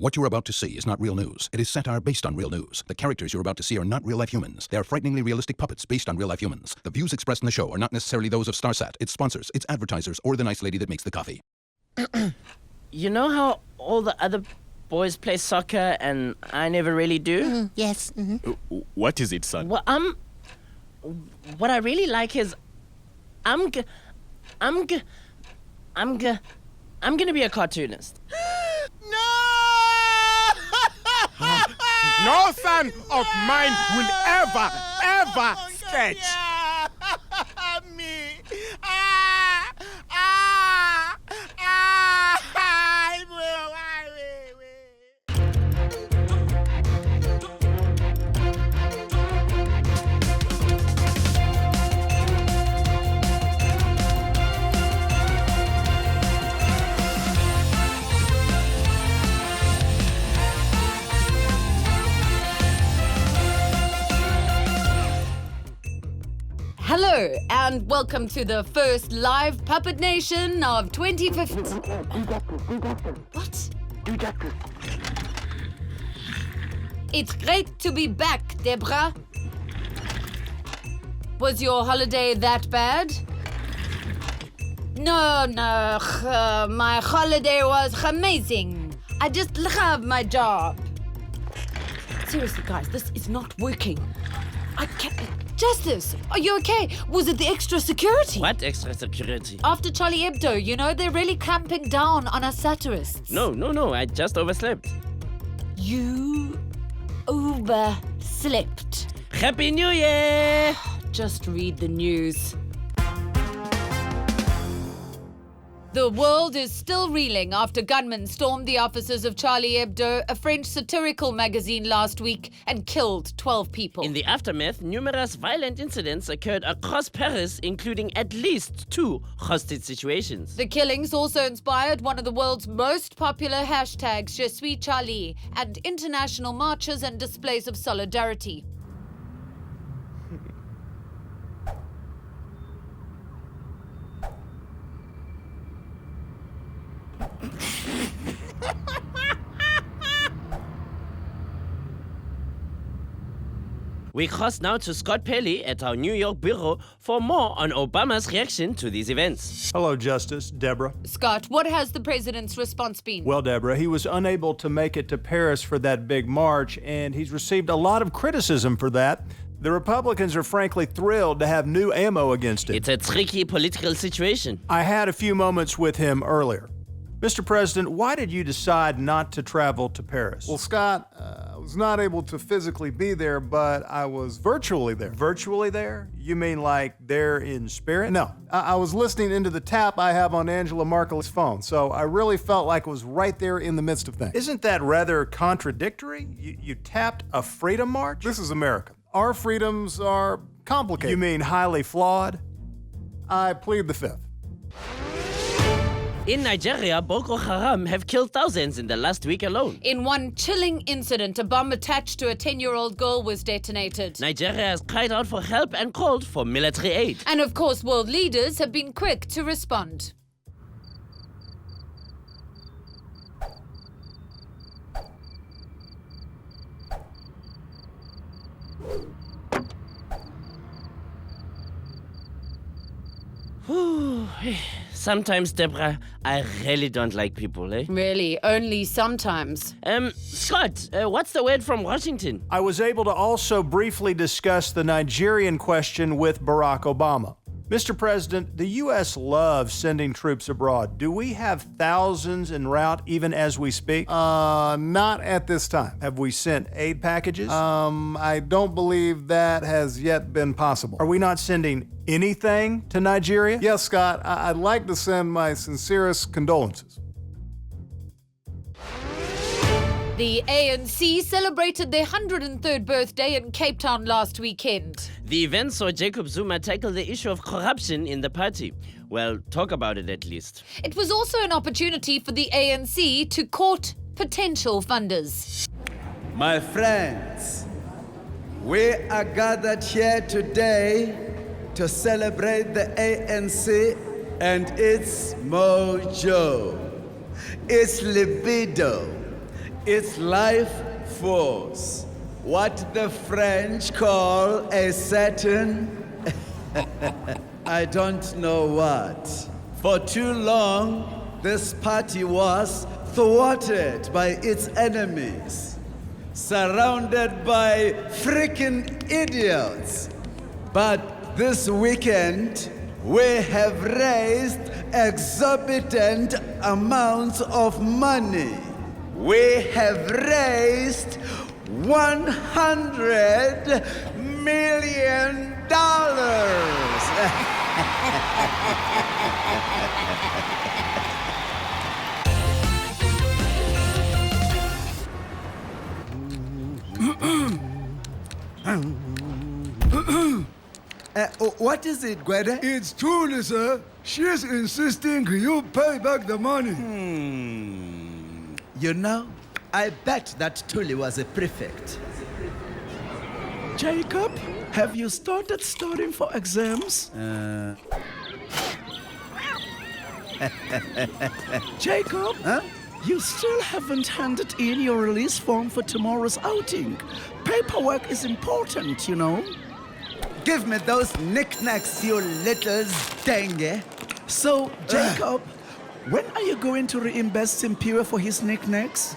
What you're about to see is not real news. It is satire based on real news. The characters you're about to see are not real-life humans. They are frighteningly realistic puppets based on real-life humans. The views expressed in the show are not necessarily those of StarSat, its sponsors, its advertisers, or the nice lady that makes the coffee. You know how all the other boys play soccer and I never really do? Yes. What is it, son? Well, what I really like is I'm gonna be a cartoonist. No son of mine will ever sketch. Me. Hello, and welcome to the first live Puppet Nation of 2015. What? It's great to be back, Debora. Was your holiday that bad? No, my holiday was amazing. I just love my job. Seriously, guys, this is not working. I can't... Justice, are you okay? Was it the extra security? What extra security? After Charlie Hebdo, you know, they're really clamping down on us satirists. No, I just overslept. You overslept. Happy New Year! Just read the news. The world is still reeling after gunmen stormed the offices of Charlie Hebdo, a French satirical magazine, last week and killed 12 people. In the aftermath, numerous violent incidents occurred across Paris, including at least 2 hostage situations. The killings also inspired one of the world's most popular hashtags, Je suis Charlie, and international marches and displays of solidarity. We cross now to Scott Pelly at our New York bureau for more on Obama's reaction to these events. Hello, Justice. Deborah. Scott, what has the president's response been? Well, Deborah, he was unable to make it to Paris for that big march, and he's received a lot of criticism for that. The Republicans are frankly thrilled to have new ammo against it. It's a tricky political situation. I had a few moments with him earlier. Mr. President, why did you decide not to travel to Paris? Well, Scott, I was not able to physically be there, but I was virtually there. Virtually there? You mean like there in spirit? No, I was listening into the tap I have on Angela Merkel's phone, so I really felt like it was right there in the midst of things. Isn't that rather contradictory? You tapped a freedom march? This is America. Our freedoms are complicated. You mean highly flawed? I plead the fifth. In Nigeria, Boko Haram have killed thousands in the last week alone. In one chilling incident, a bomb attached to a 10-year-old girl was detonated. Nigeria has cried out for help and called for military aid. And of course, world leaders have been quick to respond. Sometimes, Deborah, I really don't like people, eh? Really, only sometimes. Scott, what's the word from Washington? I was able to also briefly discuss the Nigerian question with Barack Obama. Mr. President, the U.S. loves sending troops abroad. Do we have thousands en route even as we speak? Not at this time. Have we sent aid packages? I don't believe that has yet been possible. Are we not sending anything to Nigeria? Yes, Scott, I'd like to send my sincerest condolences. The ANC celebrated their 103rd birthday in Cape Town last weekend. The event saw Jacob Zuma tackle the issue of corruption in the party. Well, talk about it at least. It was also an opportunity for the ANC to court potential funders. My friends, we are gathered here today to celebrate the ANC and its mojo, its libido, its life force, what the French call a Saturn. I don't know what. For too long, this party was thwarted by its enemies, surrounded by freaking idiots. But this weekend, we have raised exorbitant amounts of money. We have raised $100 million. What is it, Gwede? It's Tuli, sir. She's insisting you pay back the money. You know, I bet that Tuli was a prefect. Jacob, have you started studying for exams? Jacob, you still haven't handed in your release form for tomorrow's outing. Paperwork is important, you know. Give me those knickknacks, you little stange. So, Jacob, when are you going to reimburse Simpiwe for his knickknacks?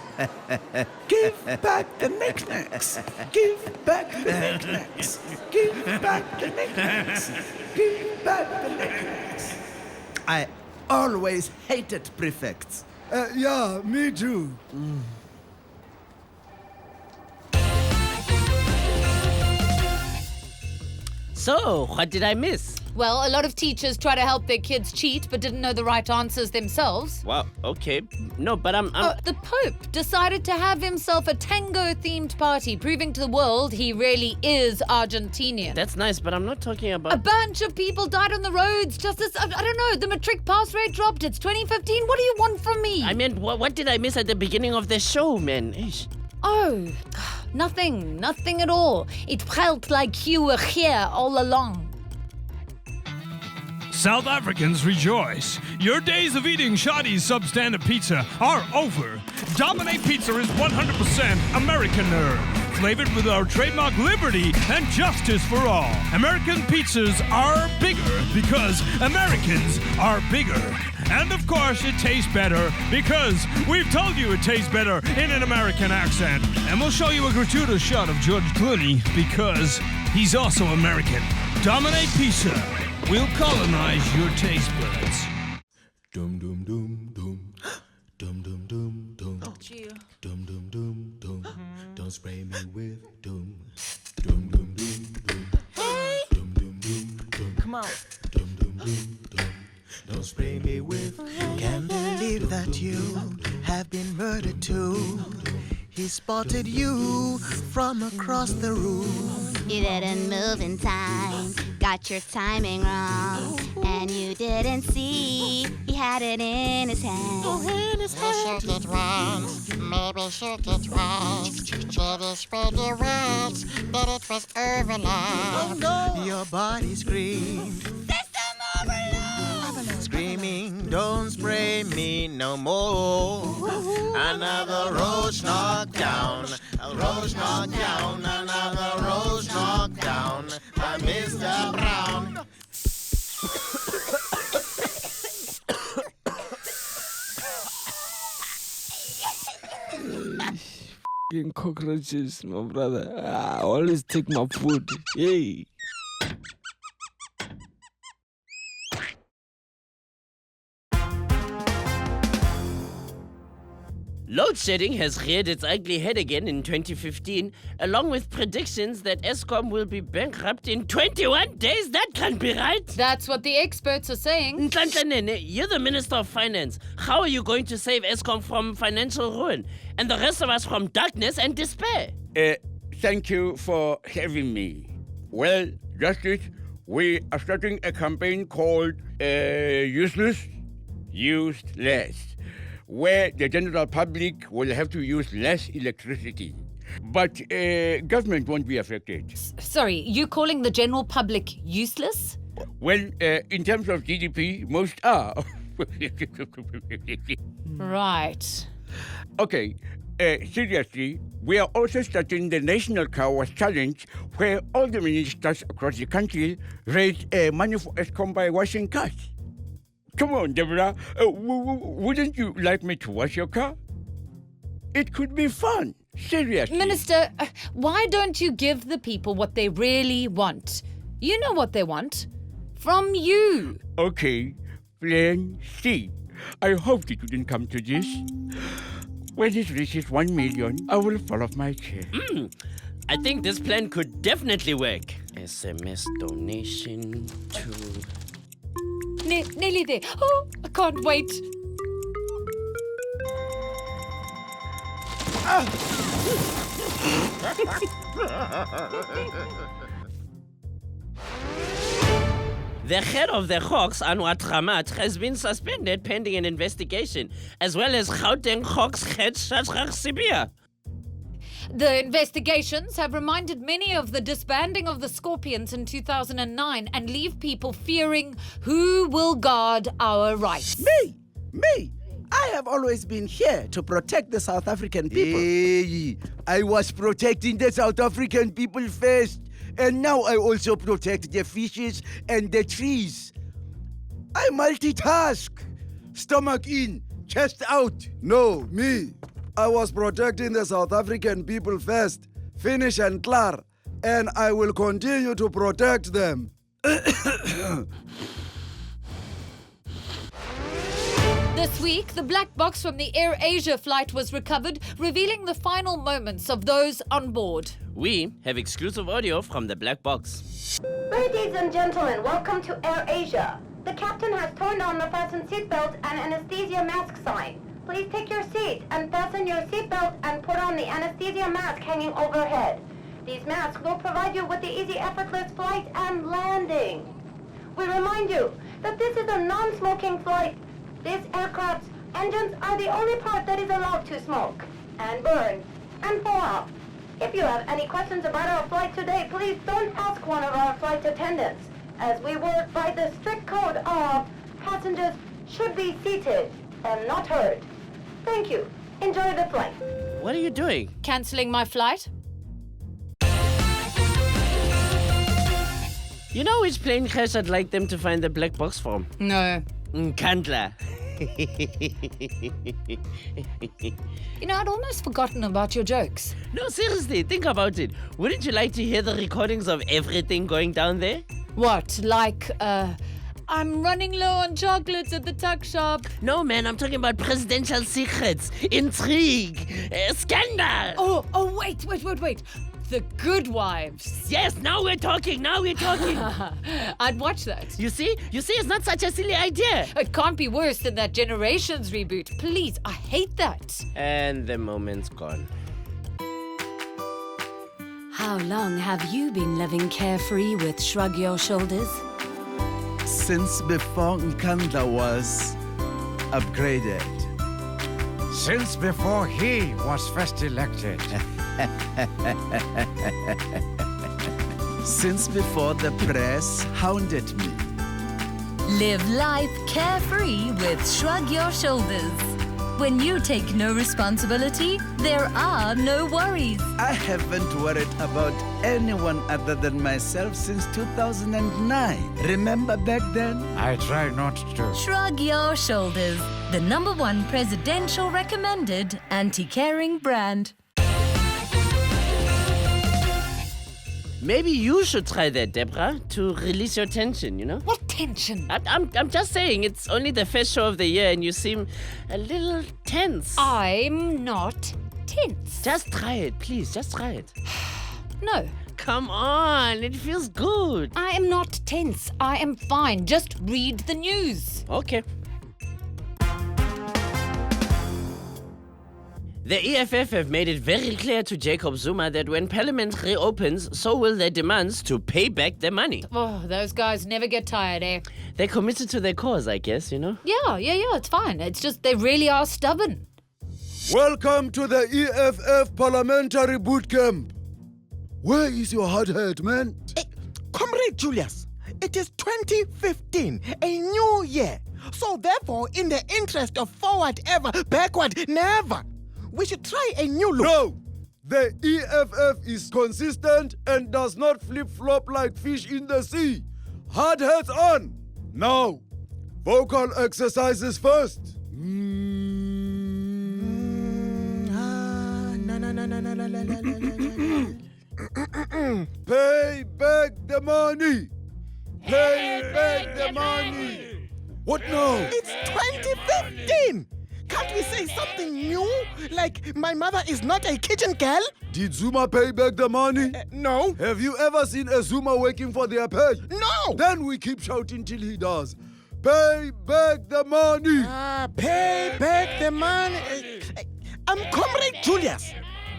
Give back the knickknacks. Give back the knickknacks. Give back the knickknacks. Give back the knickknacks. I always hated prefects. Yeah, me too. So, what did I miss? Well, a lot of teachers try to help their kids cheat but didn't know the right answers themselves. Well, okay. No, but I'm The Pope decided to have himself a tango-themed party, proving to the world he really is Argentinian. That's nice, but I'm not talking about... A bunch of people died on the roads. Justice, I don't know, the matric pass rate dropped. It's 2015. What do you want from me? I mean, what did I miss at the beginning of the show, man? Ish. Oh, nothing at all. It felt like you were here all along. South Africans rejoice. Your days of eating shoddy substandard pizza are over. Dominate Pizza is 100% Americaner, flavored with our trademark liberty and justice for all. American pizzas are bigger because Americans are bigger. And of course, it tastes better because we've told you it tastes better in an American accent. And we'll show you a gratuitous shot of George Clooney because he's also American. Dominate Pizza. We'll colonize your taste buds. Dum dum dum dum. Dum dum dum dum. Dum dum dum dum. Don't spray me with doom. Dum dum dum dum. Hey! Dum dum dum dum. Come on. Dum dum dum dum. Don't spray me with. Can't believe that you have been murdered too. He spotted you from across the room. You didn't move in time, got your timing wrong, and you didn't see he had it in his hand. Maybe shook it once, maybe shook it twice. Maybe spread your words that it was overnight. Oh no! Your body screamed. System overload! Screaming, don't spray me no more. Another roach knocked down, a roach knocked down, another roach knocked down by Mr. Brown. F***ing cockroaches, my brother. I always take my food. Hey. Load shedding has reared its ugly head again in 2015, along with predictions that Eskom will be bankrupt in 21 days. That can't be right. That's what the experts are saying. Nhlanhla Nene, you're the Minister of Finance. How are you going to save Eskom from financial ruin and the rest of us from darkness and despair? Thank you for having me. Well, Justice, we are starting a campaign called Useless, Used Less, where the general public will have to use less electricity. But government won't be affected. Sorry, you calling the general public useless? Well, in terms of GDP, most are. Right. Okay, Seriously, we are also starting the National Car Wash Challenge, where all the ministers across the country raise money for Eskom by washing cars. Come on, Deborah, wouldn't you like me to wash your car? It could be fun, seriously. Minister, why don't you give the people what they really want? You know what they want. From you. Okay, plan C. I hoped it wouldn't come to this. When it reaches 1 million, I will fall off my chair. I think this plan could definitely work. SMS donation to... Nearly there. Oh, I can't wait. The head of the Hawks, Anwar Tramat, has been suspended pending an investigation, as well as Gauteng Hawks head Shadrach Sibia. The investigations have reminded many of the disbanding of the Scorpions in 2009 and leave people fearing who will guard our rights. Me! I have always been here to protect the South African people. Hey, I was protecting the South African people first, and now I also protect the fishes and the trees. I multitask. Stomach in, chest out. No, me. I was protecting the South African people first, finish and clear, and I will continue to protect them. This week, the black box from the AirAsia flight was recovered, revealing the final moments of those on board. We have exclusive audio from the black box. Ladies and gentlemen, welcome to AirAsia. The captain has turned on the fasten seatbelt and anesthesia mask sign. Please take your seat and fasten your seatbelt and put on the anesthesia mask hanging overhead. These masks will provide you with the easy, effortless flight and landing. We remind you that this is a non-smoking flight. This aircraft's engines are the only part that is allowed to smoke and burn and fall off. If you have any questions about our flight today, please don't ask one of our flight attendants, as we work by the strict code of passengers should be seated and not heard. Thank you. Enjoy the flight. What are you doing? Cancelling my flight? You know which plane crash I'd like them to find the black box from? No. Nhlanhla. You know, I'd almost forgotten about your jokes. No, seriously, think about it. Wouldn't you like to hear the recordings of everything going down there? What, like, I'm running low on chocolates at the tuck shop? No, man, I'm talking about presidential secrets, intrigue, scandal. Oh, wait. The Good Wives. Yes, now we're talking. I'd watch that. You see, it's not such a silly idea. It can't be worse than that Generations reboot. Please, I hate that. And the moment's gone. How long have you been living carefree with Shrug Your Shoulders? Since before Nhlanhla was upgraded. Since before he was first elected. Since before the press hounded me. Live life carefree with Shrug Your Shoulders. When you take no responsibility, there are no worries. I haven't worried about anyone other than myself since 2009. Remember back then? I try not to. Shrug Your Shoulders, the #1 presidential recommended anti-caring brand. Maybe you should try that, Deborah, to release your tension, you know? What tension? I'm just saying, it's only the first show of the year and you seem a little tense. I'm not tense. Just try it, please, just try it. No. Come on, it feels good. I am not tense. I am fine. Just read the news. Okay. The EFF have made it very clear to Jacob Zuma that when Parliament reopens, so will their demands to pay back their money. Oh, those guys never get tired, eh? They're committed to their cause, I guess, you know? Yeah, it's fine. It's just they really are stubborn. Welcome to the EFF parliamentary bootcamp. Where is your hard head, man? Hey, Comrade Julius, it is 2015, a new year. So therefore, in the interest of forward ever, backward never, we should try a new look. No! The EFF is consistent and does not flip-flop like fish in the sea. Hard hats on! Now, vocal exercises first. Pay back the money! Pay back the money! What now? It's 2015! Can't we say something new? Like, my mother is not a kitchen girl? Did Zuma pay back the money? No. Have you ever seen a Zuma working for their pay? No. Then we keep shouting till he does. Pay back the money! Pay back the money. Comrade Julius,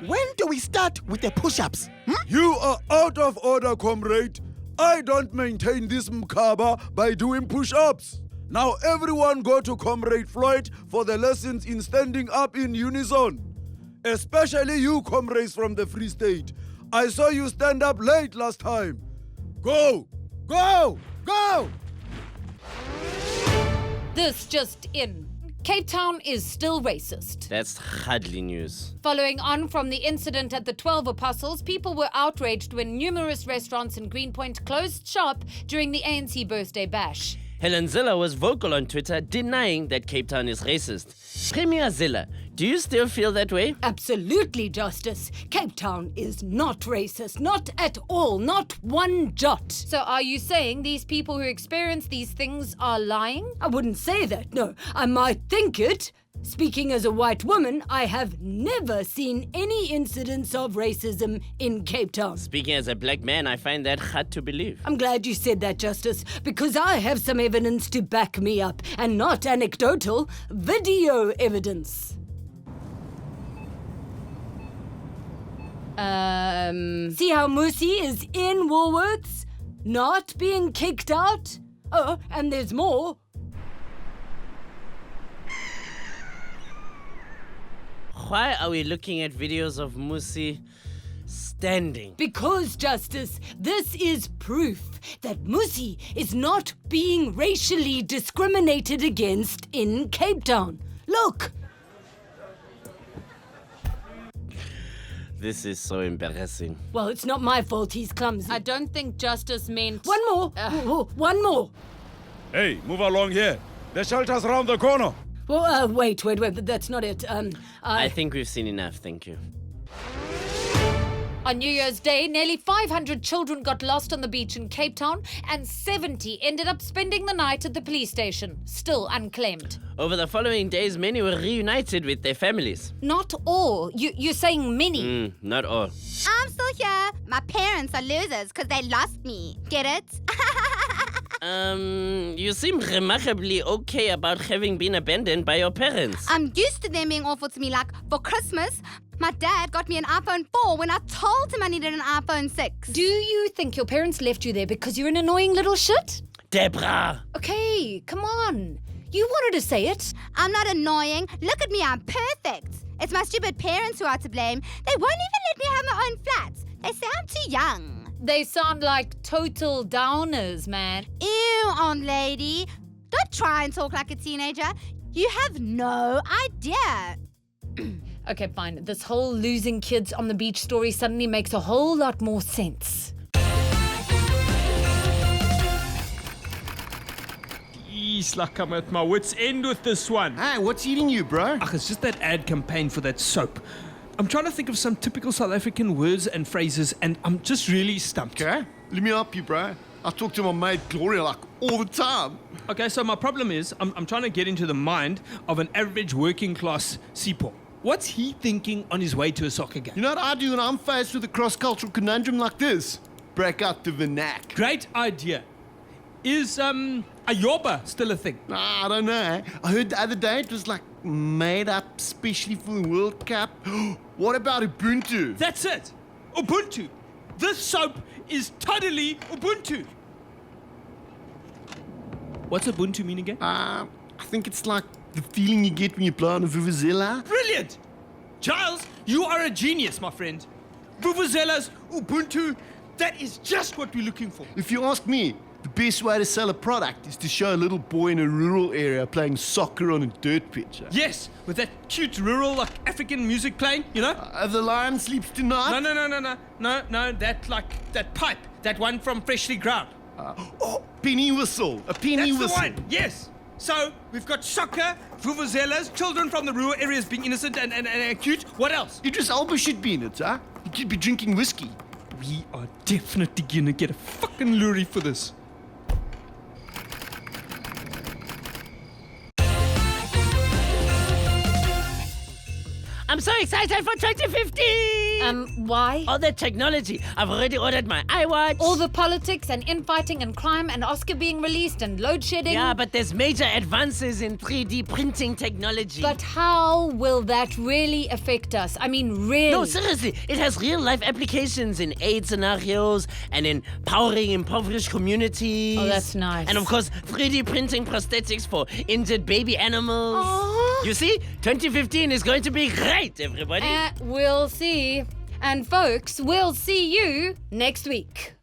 when do we start with the push-ups? You are out of order, comrade. I don't maintain this mkaba by doing push-ups. Now everyone go to Comrade Floyd for the lessons in standing up in unison. Especially you, comrades from the Free State. I saw you stand up late last time. Go! Go! Go! This just in. Cape Town is still racist. That's hardly news. Following on from the incident at the 12 Apostles, people were outraged when numerous restaurants in Greenpoint closed shop during the ANC birthday bash. Helen Zille was vocal on Twitter denying that Cape Town is racist. Premier Zille, do you still feel that way? Absolutely, Justice. Cape Town is not racist. Not at all. Not one jot. So are you saying these people who experience these things are lying? I wouldn't say that, no. I might think it. Speaking as a white woman, I have never seen any incidents of racism in Cape Town. Speaking as a black man, I find that hard to believe. I'm glad you said that, Justice, because I have some evidence to back me up, and not anecdotal, video evidence. See how Musi is in Woolworths? Not being kicked out? Oh, and there's more. Why are we looking at videos of Musi standing? Because, Justice, this is proof that Musi is not being racially discriminated against in Cape Town. Look! This is so embarrassing. Well, it's not my fault he's clumsy. I don't think Justice meant... One more! One more! Hey, move along here. The shelter's around the corner. Well, wait, that's not it. I think we've seen enough, thank you. On New Year's Day, nearly 500 children got lost on the beach in Cape Town, and 70 ended up spending the night at the police station, still unclaimed. Over the following days, many were reunited with their families. Not all. You're saying many. Not all. I'm still here. My parents are losers because they lost me. Get it? You seem remarkably okay about having been abandoned by your parents. I'm used to them being awful to me. Like, for Christmas, my dad got me an iPhone 4 when I told him I needed an iPhone 6. Do you think your parents left you there because you're an annoying little shit? Debora! Okay, come on. You wanted to say it. I'm not annoying. Look at me, I'm perfect. It's my stupid parents who are to blame. They won't even let me have my own flat. They say I'm too young. They sound like total downers, man. Ew, old lady. Don't try and talk like a teenager. You have no idea. Okay, fine. This whole losing kids on the beach story suddenly makes a whole lot more sense. Jeez, like I'm at my wit's end with this one. Hey, what's eating you, bro? Ach, it's just that ad campaign for that soap. I'm trying to think of some typical South African words and phrases, and I'm just really stumped. Okay, let me help you, bro. I talk to my mate Gloria like all the time. Okay, so my problem is I'm trying to get into the mind of an average working class Sipo. What's he thinking on his way to a soccer game? You know what I do when I'm faced with a cross-cultural conundrum like this? Break out the vernac. Great idea. Is Ayoba still a thing? Nah, I don't know. I heard the other day it was like made up specially for the World Cup. What about Ubuntu? That's it. Ubuntu. This soap is totally Ubuntu. What's Ubuntu mean again? I think it's like the feeling you get when you blow on a vuvuzela. Brilliant! Giles, you are a genius, my friend. Vuvuzelas, Ubuntu, that is just what we're looking for. If you ask me, The best way to sell a product is to show a little boy in a rural area playing soccer on a dirt pitch. Yes, with that cute rural like African music playing, you know? The Lion Sleeps Tonight? No, that pipe, that one from Freshly Ground. Penny whistle, a penny That's whistle. the one, yes. So, we've got soccer, vuvuzelas, children from the rural areas being innocent and cute. What else? Idris Elba should be in it, huh? He could be drinking whiskey. We are definitely gonna get a fucking lorry for this. I'm so excited for 2015! Why? All the technology. I've already ordered my iWatch. All the politics and infighting and crime and Oscar being released and load shedding. Yeah, but there's major advances in 3D printing technology. But how will that really affect us? I mean, really? No, seriously. It has real-life applications in aid scenarios and in powering impoverished communities. Oh, that's nice. And of course, 3D printing prosthetics for injured baby animals. Aww. You see, 2015 is going to be great, everybody. We'll see. And folks, we'll see you next week.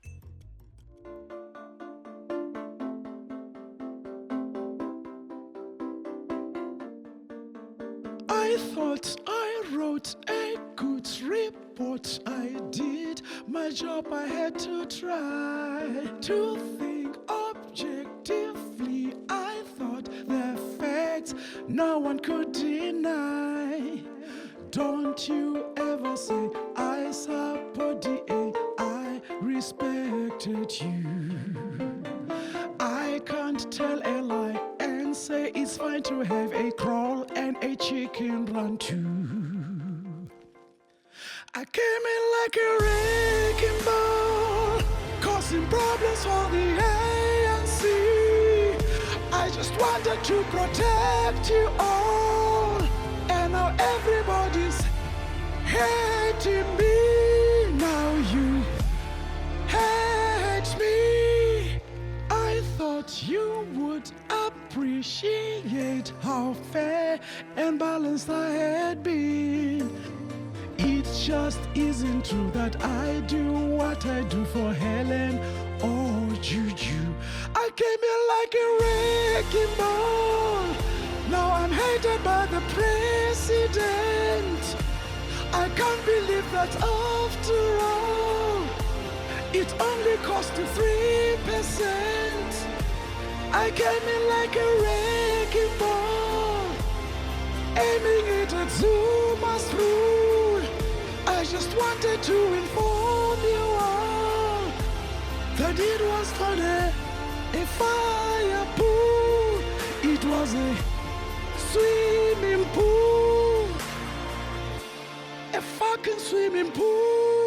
I thought I wrote a good report. I did my job. I had to try to think objectively. I thought the facts no one could deny. Don't you ever say I support DA. I respected you. I can't tell a lie and say it's fine to have a crawl and a chicken run too. I came in like a wrecking ball, causing problems for the ANC. I just wanted to protect you all, and now everybody's hating me. Now you hate me. I thought you would appreciate how fair and balanced I had been. It just isn't true that I do what I do for Helen or Juju. I came in like a wrecking ball. Now I'm hated by the president. I can't believe that after all, it only cost you 3%. I came in like a wrecking ball, aiming it at Zuma's rule. I just wanted to inform you all that it was not a fire pool. It was a swimming pool. A fucking swimming pool.